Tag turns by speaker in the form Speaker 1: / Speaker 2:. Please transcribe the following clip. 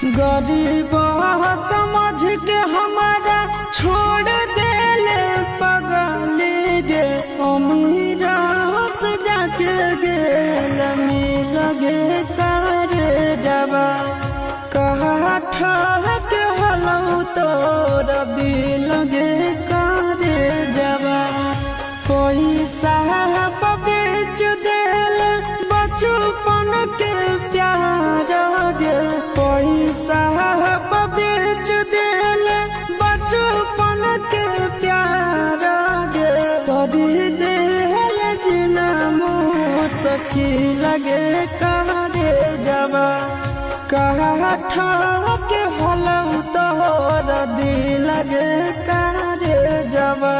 Speaker 1: गरीब समझ के हमारा छोड़ देले पगली गे अमीर से जाके गेल मिल गे करे जबा कहा ठहक हलऊ तोर दिल गे करे जबा पैसा बेच देल बचपन के प्यार गे पैसा बेच देल बचपन के प्यार गे करी देल जिना सखी लगे करे जबा कहा ठहक हलऊ तोर दिल गे करे जबा।